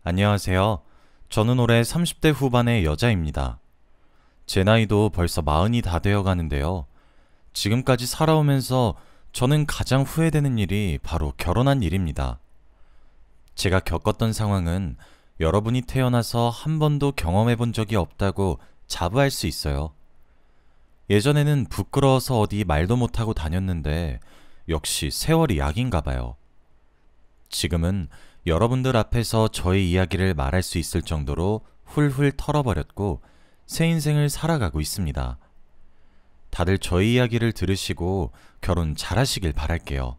안녕하세요. 저는 올해 30대 후반의 여자입니다. 제 나이도 벌써 40이 다 되어 가는데요. 지금까지 살아오면서 저는 가장 후회되는 일이 바로 결혼한 일입니다. 제가 겪었던 상황은 여러분이 태어나서 한 번도 경험해 본 적이 없다고 자부할 수 있어요. 예전에는 부끄러워서 어디 말도 못하고 다녔는데 역시 세월이 약인가 봐요. 지금은 여러분들 앞에서 저의 이야기를 말할 수 있을 정도로 훌훌 털어버렸고 새 인생을 살아가고 있습니다. 다들 저의 이야기를 들으시고 결혼 잘하시길 바랄게요.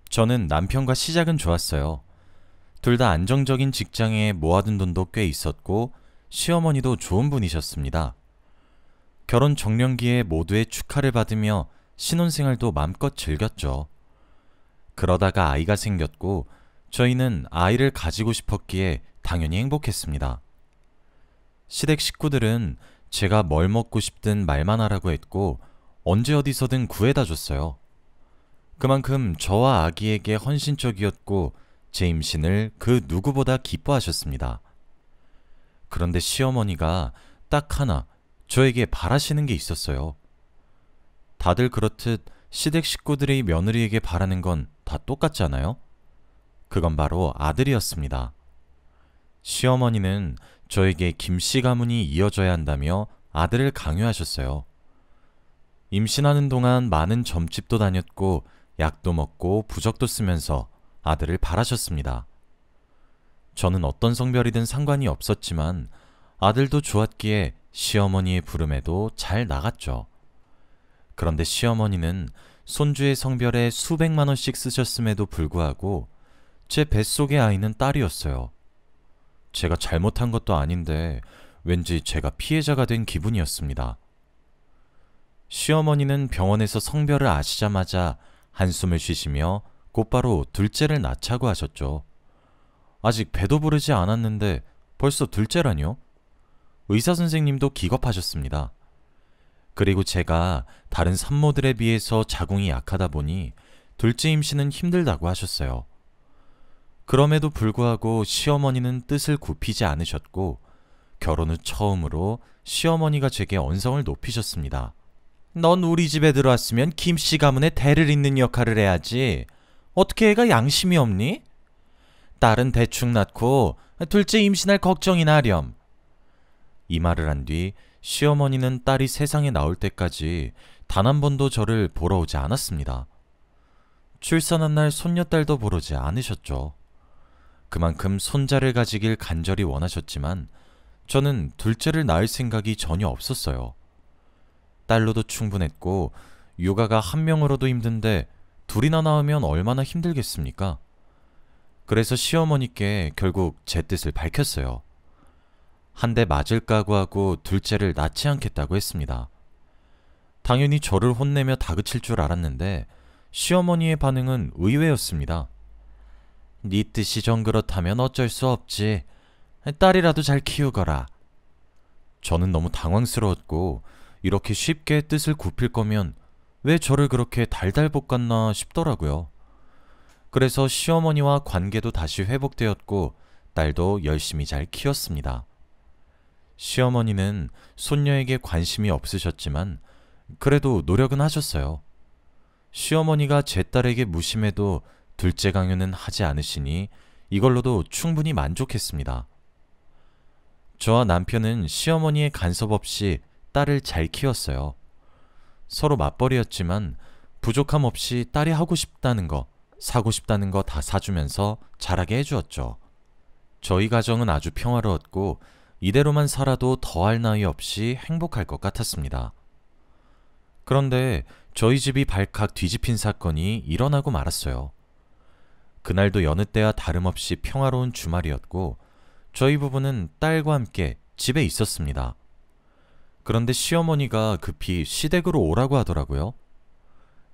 저는 남편과 시작은 좋았어요. 둘 다 안정적인 직장에 모아둔 돈도 꽤 있었고 시어머니도 좋은 분이셨습니다. 결혼 정년기에 모두의 축하를 받으며 신혼생활도 마음껏 즐겼죠. 그러다가 아이가 생겼고 저희는 아이를 가지고 싶었기에 당연히 행복했습니다. 시댁 식구들은 제가 뭘 먹고 싶든 말만 하라고 했고 언제 어디서든 구해다 줬어요. 그만큼 저와 아기에게 헌신적이었고 제 임신을 그 누구보다 기뻐하셨습니다. 그런데 시어머니가 딱 하나 저에게 바라시는 게 있었어요. 다들 그렇듯 시댁 식구들의 며느리에게 바라는 건 다 똑같잖아요? 그건 바로 아들이었습니다. 시어머니는 저에게 김씨 가문이 이어져야 한다며 아들을 강요하셨어요. 임신하는 동안 많은 점집도 다녔고 약도 먹고 부적도 쓰면서 아들을 바라셨습니다. 저는 어떤 성별이든 상관이 없었지만 아들도 좋았기에 시어머니의 부름에도 잘 나갔죠. 그런데 시어머니는 손주의 성별에 수백만 원씩 쓰셨음에도 불구하고 제 뱃속의 아이는 딸이었어요. 제가 잘못한 것도 아닌데 왠지 제가 피해자가 된 기분이었습니다. 시어머니는 병원에서 성별을 아시자마자 한숨을 쉬시며 곧바로 둘째를 낳자고 하셨죠. 아직 배도 부르지 않았는데 벌써 둘째라뇨? 의사 선생님도 기겁하셨습니다. 그리고 제가 다른 산모들에 비해서 자궁이 약하다 보니 둘째 임신은 힘들다고 하셨어요. 그럼에도 불구하고 시어머니는 뜻을 굽히지 않으셨고 결혼 후 처음으로 시어머니가 제게 언성을 높이셨습니다. 넌 우리 집에 들어왔으면 김씨 가문의 대를 잇는 역할을 해야지. 어떻게 애가 양심이 없니? 딸은 대충 낳고 둘째 임신할 걱정이나 하렴. 이 말을 한 뒤 시어머니는 딸이 세상에 나올 때까지 단 한 번도 저를 보러 오지 않았습니다. 출산한 날 손녀딸도 보러 오지 않으셨죠. 그만큼 손자를 가지길 간절히 원하셨지만 저는 둘째를 낳을 생각이 전혀 없었어요. 딸로도 충분했고 육아가 한 명으로도 힘든데 둘이나 낳으면 얼마나 힘들겠습니까? 그래서 시어머니께 결국 제 뜻을 밝혔어요. 한 대 맞을 각오하고 둘째를 낳지 않겠다고 했습니다. 당연히 저를 혼내며 다그칠 줄 알았는데 시어머니의 반응은 의외였습니다. 네 뜻이 정 그렇다면 어쩔 수 없지. 딸이라도 잘 키우거라. 저는 너무 당황스러웠고 이렇게 쉽게 뜻을 굽힐 거면 왜 저를 그렇게 달달 볶았나 싶더라고요. 그래서 시어머니와 관계도 다시 회복되었고 딸도 열심히 잘 키웠습니다. 시어머니는 손녀에게 관심이 없으셨지만 그래도 노력은 하셨어요. 시어머니가 제 딸에게 무심해도 둘째 강요는 하지 않으시니 이걸로도 충분히 만족했습니다. 저와 남편은 시어머니의 간섭 없이 딸을 잘 키웠어요. 서로 맞벌이였지만 부족함 없이 딸이 하고 싶다는 거, 사고 싶다는 거 다 사주면서 자라게 해주었죠. 저희 가정은 아주 평화로웠고 이대로만 살아도 더할 나위 없이 행복할 것 같았습니다. 그런데 저희 집이 발칵 뒤집힌 사건이 일어나고 말았어요. 그날도 여느 때와 다름없이 평화로운 주말이었고 저희 부부는 딸과 함께 집에 있었습니다. 그런데 시어머니가 급히 시댁으로 오라고 하더라고요.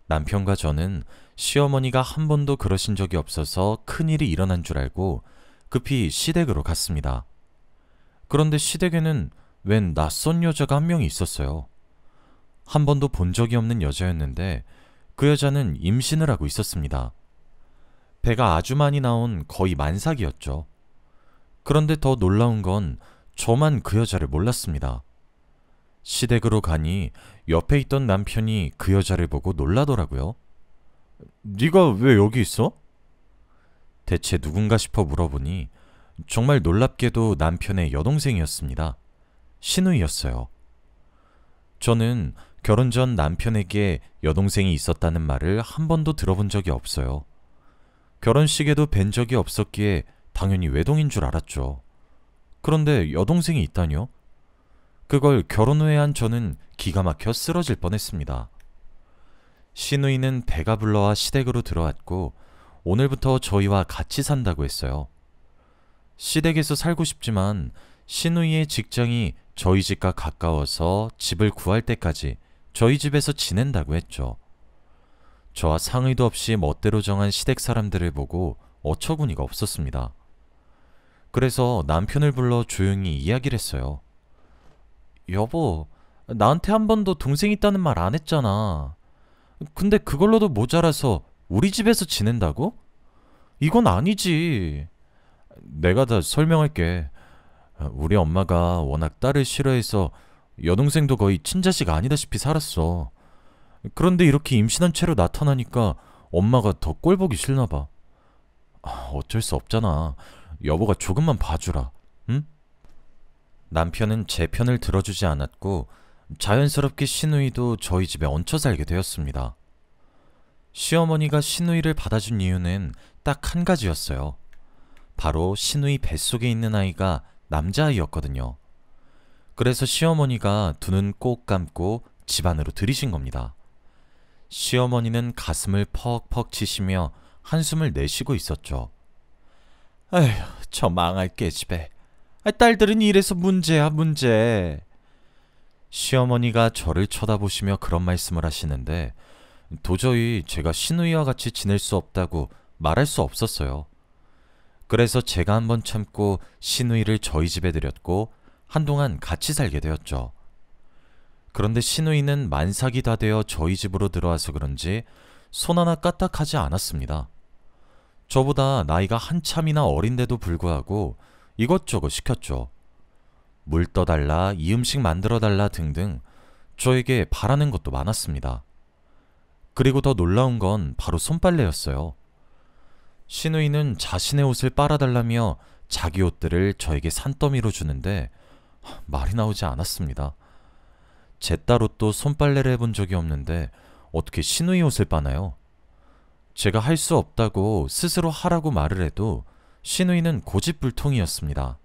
남편과 저는 시어머니가 한 번도 그러신 적이 없어서 큰일이 일어난 줄 알고 급히 시댁으로 갔습니다. 그런데 시댁에는 웬 낯선 여자가 한 명이 있었어요. 한 번도 본 적이 없는 여자였는데 그 여자는 임신을 하고 있었습니다. 배가 아주 많이 나온 거의 만삭이었죠. 그런데 더 놀라운 건 저만 그 여자를 몰랐습니다. 시댁으로 가니 옆에 있던 남편이 그 여자를 보고 놀라더라고요. 네가 왜 여기 있어? 대체 누군가 싶어 물어보니 정말 놀랍게도 남편의 여동생이었습니다. 신우이였어요. 저는 결혼 전 남편에게 여동생이 있었다는 말을 한 번도 들어본 적이 없어요. 결혼식에도 뵌 적이 없었기에 당연히 외동인 줄 알았죠. 그런데 여동생이 있다뇨? 그걸 결혼 후에 한 저는 기가 막혀 쓰러질 뻔했습니다. 신우이는 배가 불러와 시댁으로 들어왔고 오늘부터 저희와 같이 산다고 했어요. 시댁에서 살고 싶지만 신우이의 직장이 저희 집과 가까워서 집을 구할 때까지 저희 집에서 지낸다고 했죠. 저와 상의도 없이 멋대로 정한 시댁 사람들을 보고 어처구니가 없었습니다. 그래서 남편을 불러 조용히 이야기를 했어요. 여보, 나한테 한 번도 동생 있다는 말 안 했잖아. 근데 그걸로도 모자라서 우리 집에서 지낸다고? 이건 아니지. 내가 다 설명할게. 우리 엄마가 워낙 딸을 싫어해서 여동생도 거의 친자식 아니다시피 살았어. 그런데 이렇게 임신한 채로 나타나니까 엄마가 더 꼴보기 싫나 봐. 어쩔 수 없잖아. 여보가 조금만 봐주라. 응? 남편은 제 편을 들어주지 않았고 자연스럽게 신우이도 저희 집에 얹혀 살게 되었습니다. 시어머니가 신우이를 받아준 이유는 딱 한 가지였어요. 바로 신우이 뱃속에 있는 아이가 남자아이였거든요. 그래서 시어머니가 두 눈 꼭 감고 집 안으로 들이신 겁니다. 시어머니는 가슴을 퍽퍽 치시며 한숨을 내쉬고 있었죠. 에휴, 저 망할 계집애. 딸들은 이래서 문제야, 문제. 시어머니가 저를 쳐다보시며 그런 말씀을 하시는데 도저히 제가 신우이와 같이 지낼 수 없다고 말할 수 없었어요. 그래서 제가 한번 참고 신우이를 저희 집에 들였고 한동안 같이 살게 되었죠. 그런데 신우이는 만삭이 다 되어 저희 집으로 들어와서 그런지 손 하나 까딱하지 않았습니다. 저보다 나이가 한참이나 어린데도 불구하고 이것저것 시켰죠. 물 떠달라, 이 음식 만들어달라 등등 저에게 바라는 것도 많았습니다. 그리고 더 놀라운 건 바로 손빨래였어요. 신우이는 자신의 옷을 빨아달라며 자기 옷들을 저에게 산더미로 주는데 말이 나오지 않았습니다. 제 딸 옷도 손빨래를 해본 적이 없는데 어떻게 신우이 옷을 빠나요? 제가 할 수 없다고 스스로 하라고 말을 해도 신우이는 고집불통이었습니다.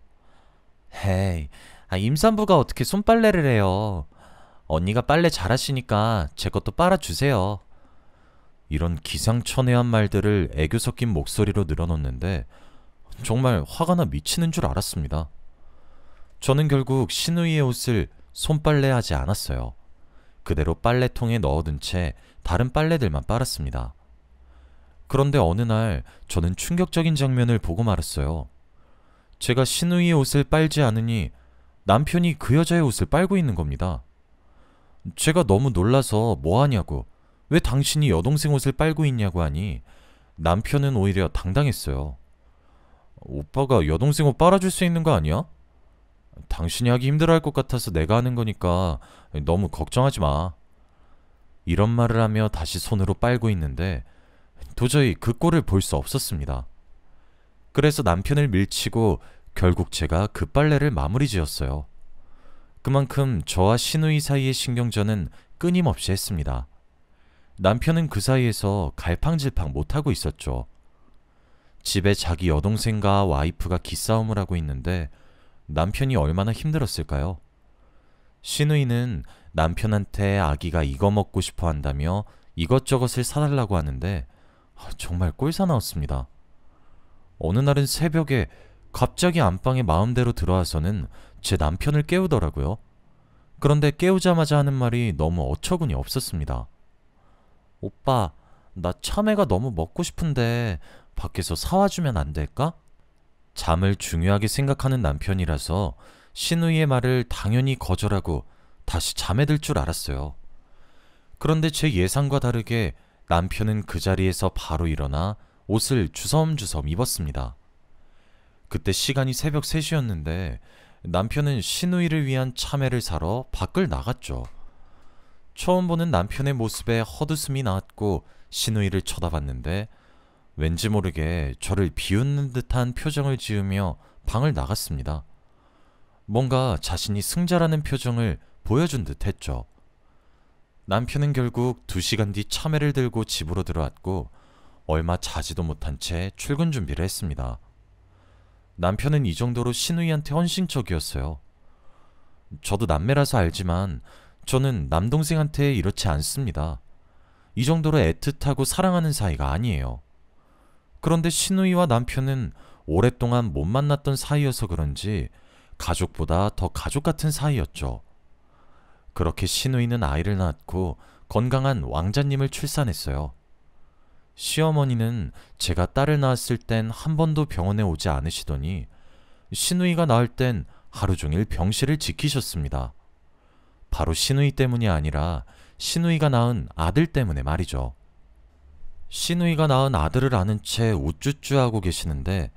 헤이, 임산부가 어떻게 손빨래를 해요? 언니가 빨래 잘하시니까 제 것도 빨아주세요. 이런 기상천외한 말들을 애교 섞인 목소리로 늘어놓는데 정말 화가 나 미치는 줄 알았습니다. 저는 결국 신우이의 옷을 손빨래하지 않았어요. 그대로 빨래통에 넣어둔 채 다른 빨래들만 빨았습니다. 그런데 어느 날 저는 충격적인 장면을 보고 말았어요. 제가 신우이의 옷을 빨지 않으니 남편이 그 여자의 옷을 빨고 있는 겁니다. 제가 너무 놀라서 뭐 하냐고, 왜 당신이 여동생 옷을 빨고 있냐고 하니 남편은 오히려 당당했어요. 오빠가 여동생 옷 빨아줄 수 있는 거 아니야? 당신이 하기 힘들어할 것 같아서 내가 하는 거니까 너무 걱정하지 마. 이런 말을 하며 다시 손으로 빨고 있는데 도저히 그 꼴을 볼 수 없었습니다. 그래서 남편을 밀치고 결국 제가 그 빨래를 마무리 지었어요. 그만큼 저와 신우이 사이의 신경전은 끊임없이 했습니다. 남편은 그 사이에서 갈팡질팡 못하고 있었죠. 집에 자기 여동생과 와이프가 기싸움을 하고 있는데 남편이 얼마나 힘들었을까요? 신우이는 남편한테 아기가 이거 먹고 싶어 한다며 이것저것을 사달라고 하는데 정말 꼴사나웠습니다. 어느 날은 새벽에 갑자기 안방에 마음대로 들어와서는 제 남편을 깨우더라고요. 그런데 깨우자마자 하는 말이 너무 어처구니 없었습니다. 오빠, 나 참외가 너무 먹고 싶은데 밖에서 사와주면 안 될까? 잠을 중요하게 생각하는 남편이라서 신우이의 말을 당연히 거절하고 다시 잠에 들 줄 알았어요. 그런데 제 예상과 다르게 남편은 그 자리에서 바로 일어나 옷을 주섬주섬 입었습니다. 그때 시간이 새벽 3시였는데 남편은 시누이를 위한 참외를 사러 밖을 나갔죠. 처음 보는 남편의 모습에 헛웃음이 나왔고 시누이를 쳐다봤는데 왠지 모르게 저를 비웃는 듯한 표정을 지으며 방을 나갔습니다. 뭔가 자신이 승자라는 표정을 보여준 듯 했죠. 남편은 결국 2시간 뒤 참외를 들고 집으로 들어왔고 얼마 자지도 못한 채 출근 준비를 했습니다. 남편은 이 정도로 시누이한테 헌신적이었어요. 저도 남매라서 알지만 저는 남동생한테 이렇지 않습니다. 이 정도로 애틋하고 사랑하는 사이가 아니에요. 그런데 시누이와 남편은 오랫동안 못 만났던 사이여서 그런지 가족보다 더 가족 같은 사이였죠. 그렇게 시누이는 아이를 낳고 건강한 왕자님을 출산했어요. 시어머니는 제가 딸을 낳았을 땐 한 번도 병원에 오지 않으시더니 시누이가 낳을 땐 하루 종일 병실을 지키셨습니다. 바로 시누이 때문이 아니라 시누이가 낳은 아들 때문에 말이죠. 시누이가 낳은 아들을 아는 채 우쭈쭈하고 계시는데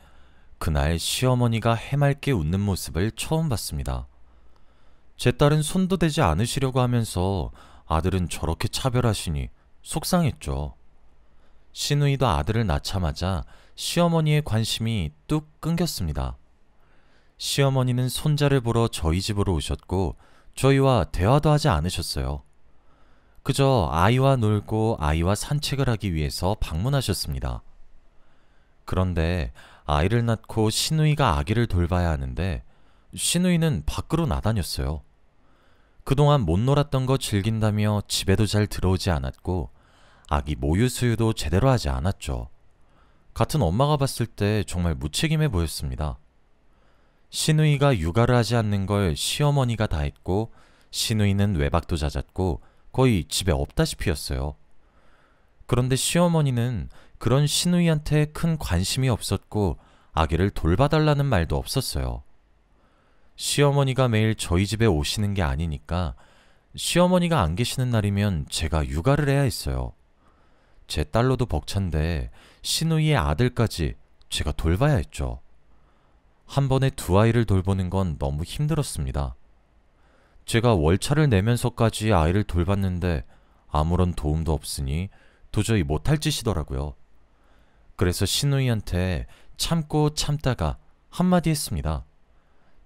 그날 시어머니가 해맑게 웃는 모습을 처음 봤습니다. 제 딸은 손도 대지 않으시려고 하면서 아들은 저렇게 차별하시니 속상했죠. 시누이도 아들을 낳자마자 시어머니의 관심이 뚝 끊겼습니다. 시어머니는 손자를 보러 저희 집으로 오셨고 저희와 대화도 하지 않으셨어요. 그저 아이와 놀고 아이와 산책을 하기 위해서 방문하셨습니다. 그런데 아이를 낳고 시누이가 아기를 돌봐야 하는데 시누이는 밖으로 나다녔어요. 그동안 못 놀았던 거 즐긴다며 집에도 잘 들어오지 않았고 아기 모유 수유도 제대로 하지 않았죠. 같은 엄마가 봤을 때 정말 무책임해 보였습니다. 시누이가 육아를 하지 않는 걸 시어머니가 다 했고 시누이는 외박도 잦았고 거의 집에 없다시피였어요. 그런데 시어머니는 그런 시누이한테 큰 관심이 없었고 아기를 돌봐달라는 말도 없었어요. 시어머니가 매일 저희 집에 오시는 게 아니니까 시어머니가 안 계시는 날이면 제가 육아를 해야 했어요. 제 딸로도 벅찬데 시누이의 아들까지 제가 돌봐야 했죠. 한 번에 2아이를 돌보는 건 너무 힘들었습니다. 제가 월차를 내면서까지 아이를 돌봤는데 아무런 도움도 없으니 도저히 못할 짓이더라고요. 그래서 시누이한테 참고 참다가 한마디 했습니다.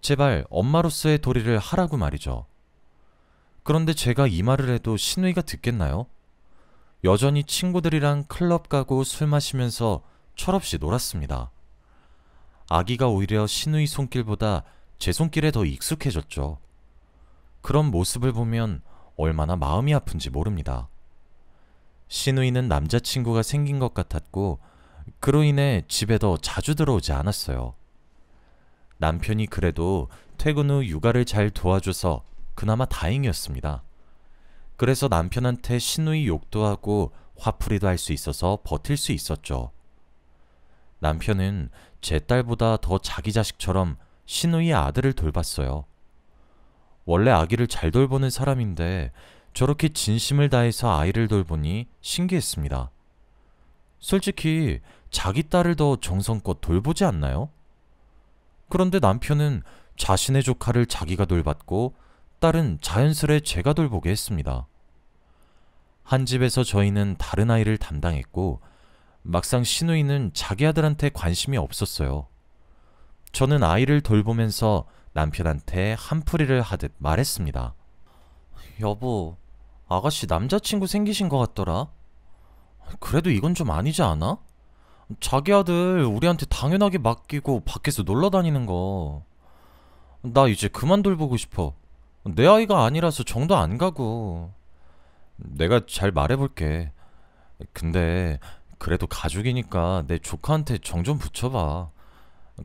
제발 엄마로서의 도리를 하라고 말이죠. 그런데 제가 이 말을 해도 시누이가 듣겠나요? 여전히 친구들이랑 클럽 가고 술 마시면서 철없이 놀았습니다. 아기가 오히려 시누이 손길보다 제 손길에 더 익숙해졌죠. 그런 모습을 보면 얼마나 마음이 아픈지 모릅니다. 시누이는 남자친구가 생긴 것 같았고 그로 인해 집에 더 자주 들어오지 않았어요. 남편이 그래도 퇴근 후 육아를 잘 도와줘서 그나마 다행이었습니다. 그래서 남편한테 시누이 욕도 하고 화풀이도 할 수 있어서 버틸 수 있었죠. 남편은 제 딸보다 더 자기 자식처럼 시누이의 아들을 돌봤어요. 원래 아기를 잘 돌보는 사람인데 저렇게 진심을 다해서 아이를 돌보니 신기했습니다. 솔직히 자기 딸을 더 정성껏 돌보지 않나요? 그런데 남편은 자신의 조카를 자기가 돌봤고 딸은 자연스레 제가 돌보게 했습니다. 한 집에서 저희는 다른 아이를 담당했고 막상 시누이는 자기 아들한테 관심이 없었어요. 저는 아이를 돌보면서 남편한테 한풀이를 하듯 말했습니다. 여보, 아가씨 남자친구 생기신 것 같더라. 그래도 이건 좀 아니지 않아? 자기 아들 우리한테 당연하게 맡기고 밖에서 놀러 다니는 거. 나 이제 그만 돌보고 싶어. 내 아이가 아니라서 정도 안 가고. 내가 잘 말해볼게. 근데 그래도 가족이니까 내 조카한테 정 좀 붙여봐.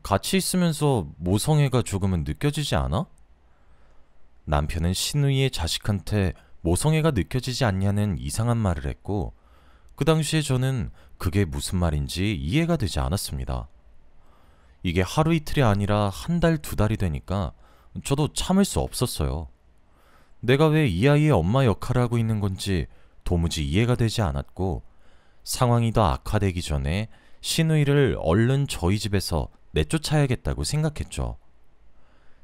같이 있으면서 모성애가 조금은 느껴지지 않아? 남편은 시누이의 자식한테 모성애가 느껴지지 않냐는 이상한 말을 했고 그 당시에 저는 그게 무슨 말인지 이해가 되지 않았습니다. 이게 하루 이틀이 아니라 한 달, 2달이 되니까 저도 참을 수 없었어요. 내가 왜 이 아이의 엄마 역할을 하고 있는 건지 도무지 이해가 되지 않았고 상황이 더 악화되기 전에 시누이를 얼른 저희 집에서 내쫓아야겠다고 생각했죠.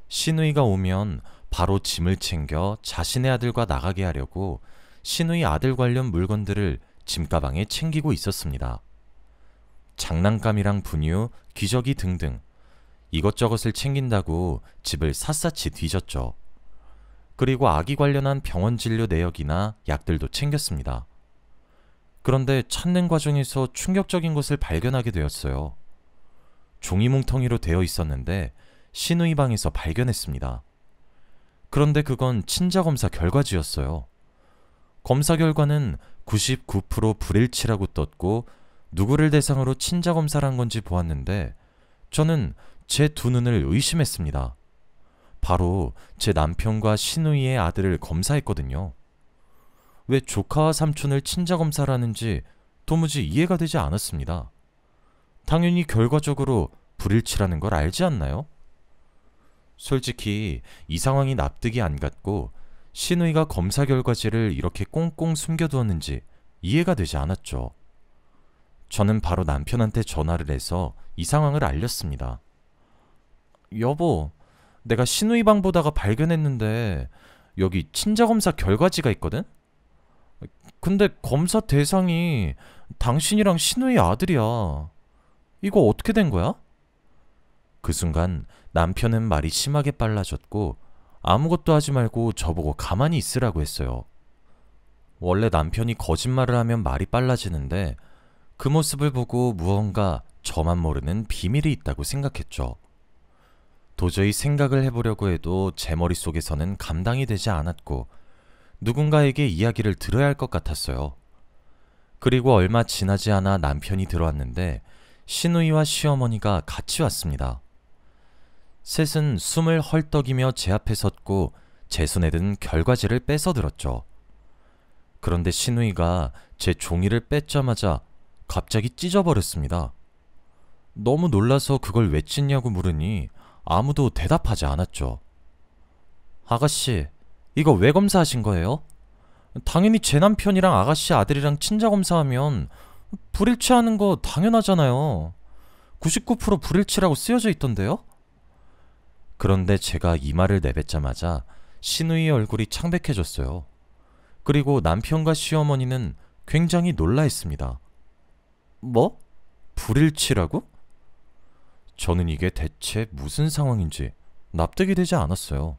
시누이가 오면 바로 짐을 챙겨 자신의 아들과 나가게 하려고 시누이 아들 관련 물건들을 짐가방에 챙기고 있었습니다. 장난감이랑 분유, 기저귀 등등 이것저것을 챙긴다고 집을 샅샅이 뒤졌죠. 그리고 아기 관련한 병원 진료 내역이나 약들도 챙겼습니다. 그런데 찾는 과정에서 충격적인 것을 발견하게 되었어요. 종이 뭉텅이로 되어 있었는데 시누이 방에서 발견했습니다. 그런데 그건 친자검사 결과지였어요. 검사 결과는 99% 불일치라고 떴고 누구를 대상으로 친자검사를 한 건지 보았는데 저는 제 두 눈을 의심했습니다. 바로 제 남편과 시누이의 아들을 검사했거든요. 왜 조카와 삼촌을 친자검사를 하는지 도무지 이해가 되지 않았습니다. 당연히 결과적으로 불일치라는 걸 알지 않나요? 솔직히 이 상황이 납득이 안 갔고 시누이가 검사 결과지를 이렇게 꽁꽁 숨겨두었는지 이해가 되지 않았죠. 저는 바로 남편한테 전화를 해서 이 상황을 알렸습니다. 여보, 내가 시누이 방 보다가 발견했는데 여기 친자검사 결과지가 있거든? 근데 검사 대상이 당신이랑 시누이 아들이야. 이거 어떻게 된 거야? 그 순간 남편은 말이 심하게 빨라졌고 아무것도 하지 말고 저보고 가만히 있으라고 했어요. 원래 남편이 거짓말을 하면 말이 빨라지는데 그 모습을 보고 무언가 저만 모르는 비밀이 있다고 생각했죠. 도저히 생각을 해보려고 해도 제 머릿속에서는 감당이 되지 않았고 누군가에게 이야기를 들어야 할 것 같았어요. 그리고 얼마 지나지 않아 남편이 들어왔는데 시누이와 시어머니가 같이 왔습니다. 셋은 숨을 헐떡이며 제 앞에 섰고 제 손에 든 결과지를 뺏어 들었죠. 그런데 시누이가 제 종이를 뺏자마자 갑자기 찢어버렸습니다. 너무 놀라서 그걸 왜 찢냐고 물으니 아무도 대답하지 않았죠. 아가씨, 이거 왜 검사하신 거예요? 당연히 제 남편이랑 아가씨 아들이랑 친자 검사하면 불일치하는 거 당연하잖아요. 99% 불일치라고 쓰여져 있던데요? 그런데 제가 이 말을 내뱉자마자 시누이의 얼굴이 창백해졌어요. 그리고 남편과 시어머니는 굉장히 놀라했습니다. 뭐? 불일치라고? 저는 이게 대체 무슨 상황인지 납득이 되지 않았어요.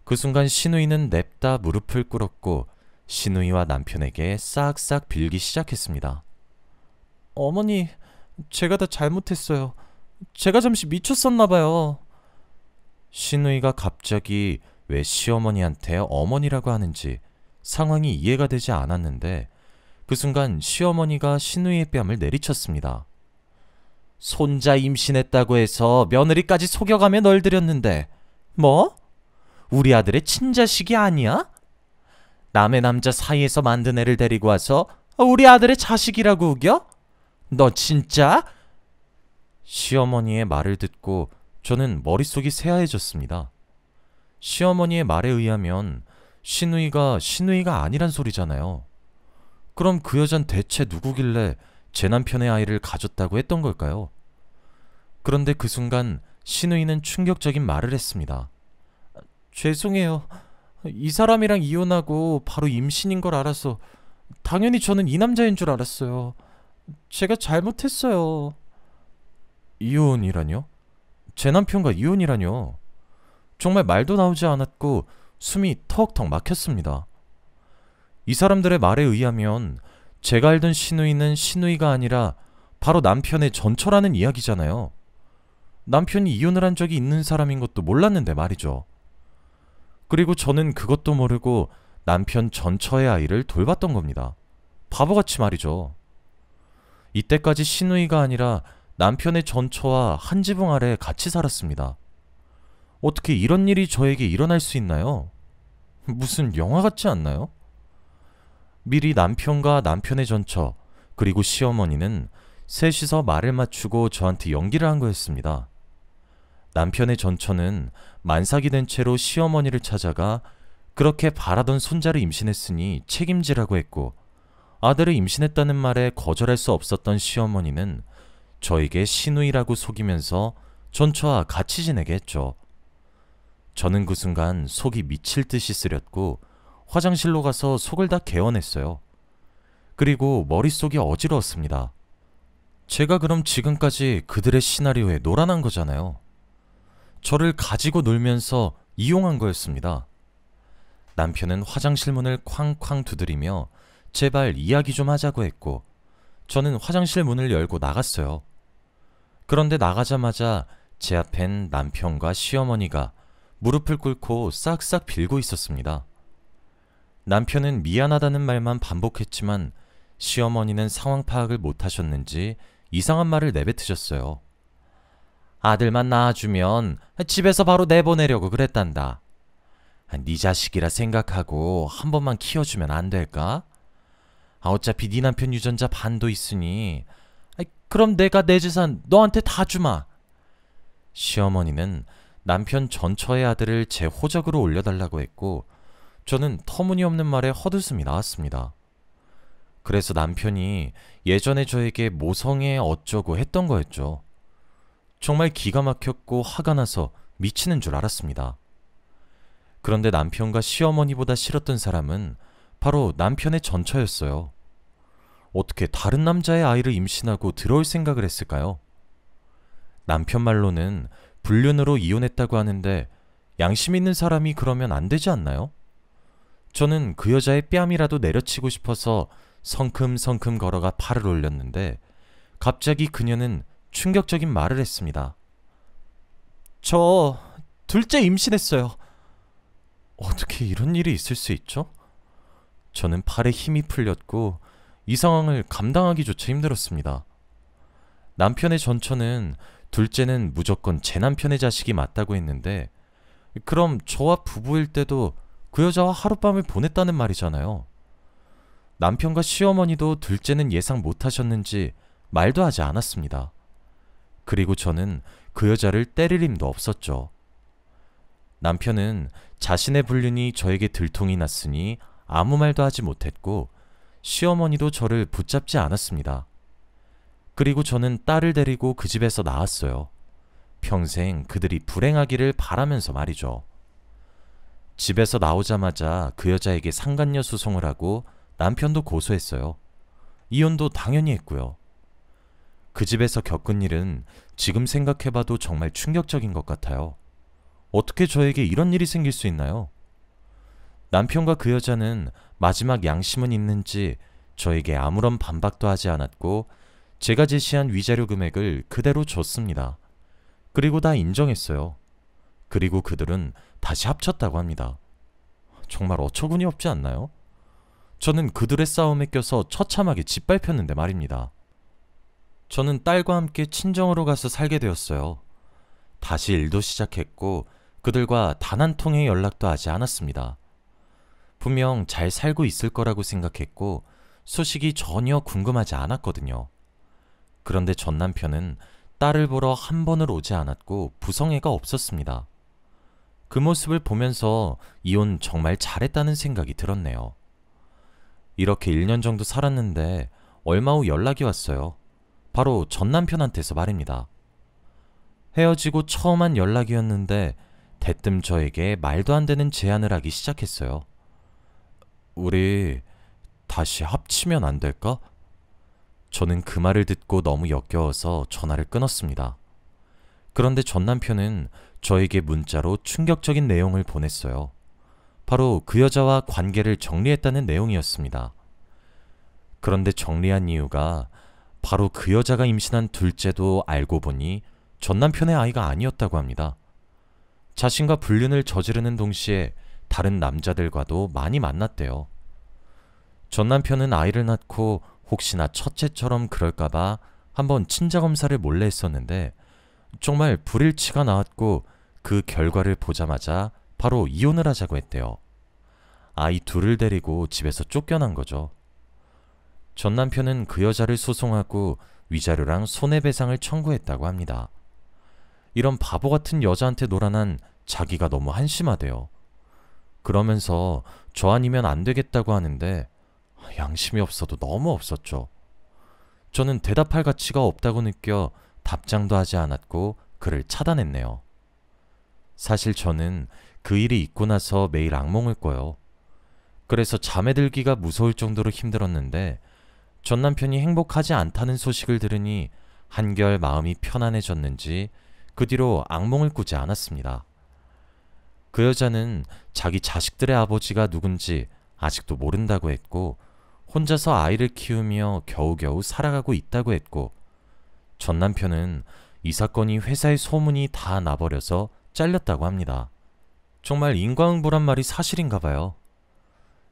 그 순간 시누이는 냅다 무릎을 꿇었고 시누이와 남편에게 싹싹 빌기 시작했습니다. 어머니, 제가 다 잘못했어요. 제가 잠시 미쳤었나 봐요. 시누이가 갑자기 왜 시어머니한테 어머니라고 하는지 상황이 이해가 되지 않았는데 그 순간 시어머니가 시누이의 뺨을 내리쳤습니다. 손자 임신했다고 해서 며느리까지 속여가며 널 들였는데 뭐? 우리 아들의 친자식이 아니야? 남의 남자 사이에서 만든 애를 데리고 와서 우리 아들의 자식이라고 우겨? 너 진짜? 시어머니의 말을 듣고 저는 머릿속이 새하얘졌습니다. 시어머니의 말에 의하면 시누이가 아니란 소리잖아요. 그럼 그 여잔 대체 누구길래 제 남편의 아이를 가졌다고 했던 걸까요? 그런데 그 순간 시누이는 충격적인 말을 했습니다. 죄송해요. 이 사람이랑 이혼하고 바로 임신인 걸 알아서 당연히 저는 이 남자인 줄 알았어요. 제가 잘못했어요. 이혼이라뇨? 제 남편과 이혼이라뇨? 정말 말도 나오지 않았고 숨이 턱턱 막혔습니다. 이 사람들의 말에 의하면 제가 알던 시누이는 시누이가 아니라 바로 남편의 전처라는 이야기잖아요. 남편이 이혼을 한 적이 있는 사람인 것도 몰랐는데 말이죠. 그리고 저는 그것도 모르고 남편 전처의 아이를 돌봤던 겁니다. 바보같이 말이죠. 이때까지 시누이가 아니라 남편의 전처와 한 지붕 아래 같이 살았습니다. 어떻게 이런 일이 저에게 일어날 수 있나요? 무슨 영화 같지 않나요? 미리 남편과 남편의 전처 그리고 시어머니는 셋이서 말을 맞추고 저한테 연기를 한 거였습니다. 남편의 전처는 만삭이 된 채로 시어머니를 찾아가 그렇게 바라던 손자를 임신했으니 책임지라고 했고 아들을 임신했다는 말에 거절할 수 없었던 시어머니는 저에게 시누이라고 속이면서 전 저와 같이 지내게 했죠. 저는 그 순간 속이 미칠 듯이 쓰렸고 화장실로 가서 속을 다 개어냈어요. 그리고 머릿속이 어지러웠습니다. 제가 그럼 지금까지 그들의 시나리오에 놀아난 거잖아요. 저를 가지고 놀면서 이용한 거였습니다. 남편은 화장실 문을 쾅쾅 두드리며 제발 이야기 좀 하자고 했고 저는 화장실 문을 열고 나갔어요. 그런데 나가자마자 제 앞엔 남편과 시어머니가 무릎을 꿇고 싹싹 빌고 있었습니다. 남편은 미안하다는 말만 반복했지만 시어머니는 상황 파악을 못하셨는지 이상한 말을 내뱉으셨어요. 아들만 낳아주면 집에서 바로 내보내려고 그랬단다. 네 자식이라 생각하고 한 번만 키워주면 안 될까? 어차피 네 남편 유전자 반도 있으니 그럼 내가 내 재산 너한테 다 주마. 시어머니는 남편 전처의 아들을 제 호적으로 올려달라고 했고 저는 터무니없는 말에 헛웃음이 나왔습니다. 그래서 남편이 예전에 저에게 모성애 어쩌고 했던 거였죠. 정말 기가 막혔고 화가 나서 미치는 줄 알았습니다. 그런데 남편과 시어머니보다 싫었던 사람은 바로 남편의 전처였어요. 어떻게 다른 남자의 아이를 임신하고 들어올 생각을 했을까요? 남편 말로는 불륜으로 이혼했다고 하는데 양심 있는 사람이 그러면 안 되지 않나요? 저는 그 여자의 뺨이라도 내려치고 싶어서 성큼성큼 걸어가 팔을 올렸는데 갑자기 그녀는 충격적인 말을 했습니다. 저 둘째 임신했어요. 어떻게 이런 일이 있을 수 있죠? 저는 팔에 힘이 풀렸고 이 상황을 감당하기조차 힘들었습니다. 남편의 전처는 둘째는 무조건 제 남편의 자식이 맞다고 했는데 그럼 저와 부부일 때도 그 여자와 하룻밤을 보냈다는 말이잖아요. 남편과 시어머니도 둘째는 예상 못하셨는지 말도 하지 않았습니다. 그리고 저는 그 여자를 때릴 힘도 없었죠. 남편은 자신의 불륜이 저에게 들통이 났으니 아무 말도 하지 못했고 시어머니도 저를 붙잡지 않았습니다. 그리고 저는 딸을 데리고 그 집에서 나왔어요. 평생 그들이 불행하기를 바라면서 말이죠. 집에서 나오자마자 그 여자에게 상간녀 소송을 하고 남편도 고소했어요. 이혼도 당연히 했고요. 그 집에서 겪은 일은 지금 생각해봐도 정말 충격적인 것 같아요. 어떻게 저에게 이런 일이 생길 수 있나요? 남편과 그 여자는 마지막 양심은 있는지 저에게 아무런 반박도 하지 않았고 제가 제시한 위자료 금액을 그대로 줬습니다. 그리고 다 인정했어요. 그리고 그들은 다시 합쳤다고 합니다. 정말 어처구니 없지 않나요? 저는 그들의 싸움에 껴서 처참하게 짓밟혔는데 말입니다. 저는 딸과 함께 친정으로 가서 살게 되었어요. 다시 일도 시작했고 그들과 단 한 통의 연락도 하지 않았습니다. 분명 잘 살고 있을 거라고 생각했고 소식이 전혀 궁금하지 않았거든요. 그런데 전 남편은 딸을 보러 한 번을 오지 않았고 부성애가 없었습니다. 그 모습을 보면서 이혼 정말 잘했다는 생각이 들었네요. 이렇게 1년 정도 살았는데 얼마 후 연락이 왔어요. 바로 전 남편한테서 말입니다. 헤어지고 처음 한 연락이었는데 대뜸 저에게 말도 안 되는 제안을 하기 시작했어요. 우리 다시 합치면 안 될까? 저는 그 말을 듣고 너무 역겨워서 전화를 끊었습니다. 그런데 전 남편은 저에게 문자로 충격적인 내용을 보냈어요. 바로 그 여자와 관계를 정리했다는 내용이었습니다. 그런데 정리한 이유가 바로 그 여자가 임신한 둘째도 알고 보니 전 남편의 아이가 아니었다고 합니다. 자신과 불륜을 저지르는 동시에 다른 남자들과도 많이 만났대요. 전 남편은 아이를 낳고 혹시나 첫째처럼 그럴까봐 한번 친자검사를 몰래 했었는데 정말 불일치가 나왔고 그 결과를 보자마자 바로 이혼을 하자고 했대요. 아이 둘을 데리고 집에서 쫓겨난 거죠. 전 남편은 그 여자를 소송하고 위자료랑 손해배상을 청구했다고 합니다. 이런 바보 같은 여자한테 놀아난 자기가 너무 한심하대요. 그러면서 저 아니면 안 되겠다고 하는데 양심이 없어도 너무 없었죠. 저는 대답할 가치가 없다고 느껴 답장도 하지 않았고 그를 차단했네요. 사실 저는 그 일이 있고 나서 매일 악몽을 꿔요. 그래서 잠에 들기가 무서울 정도로 힘들었는데 전 남편이 행복하지 않다는 소식을 들으니 한결 마음이 편안해졌는지 그 뒤로 악몽을 꾸지 않았습니다. 그 여자는 자기 자식들의 아버지가 누군지 아직도 모른다고 했고 혼자서 아이를 키우며 겨우겨우 살아가고 있다고 했고 전 남편은 이 사건이 회사의 소문이 다 나버려서 잘렸다고 합니다. 정말 인과응보란 말이 사실인가 봐요.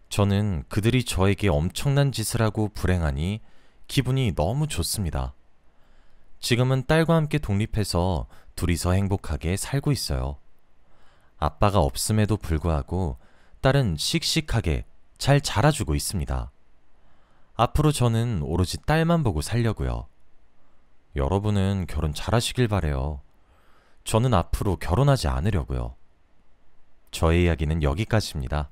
저는 그들이 저에게 엄청난 짓을 하고 불행하니 기분이 너무 좋습니다. 지금은 딸과 함께 독립해서 둘이서 행복하게 살고 있어요. 아빠가 없음에도 불구하고 딸은 씩씩하게 잘 자라주고 있습니다. 앞으로 저는 오로지 딸만 보고 살려고요. 여러분은 결혼 잘하시길 바래요. 저는 앞으로 결혼하지 않으려고요. 저의 이야기는 여기까지입니다.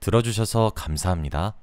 들어주셔서 감사합니다.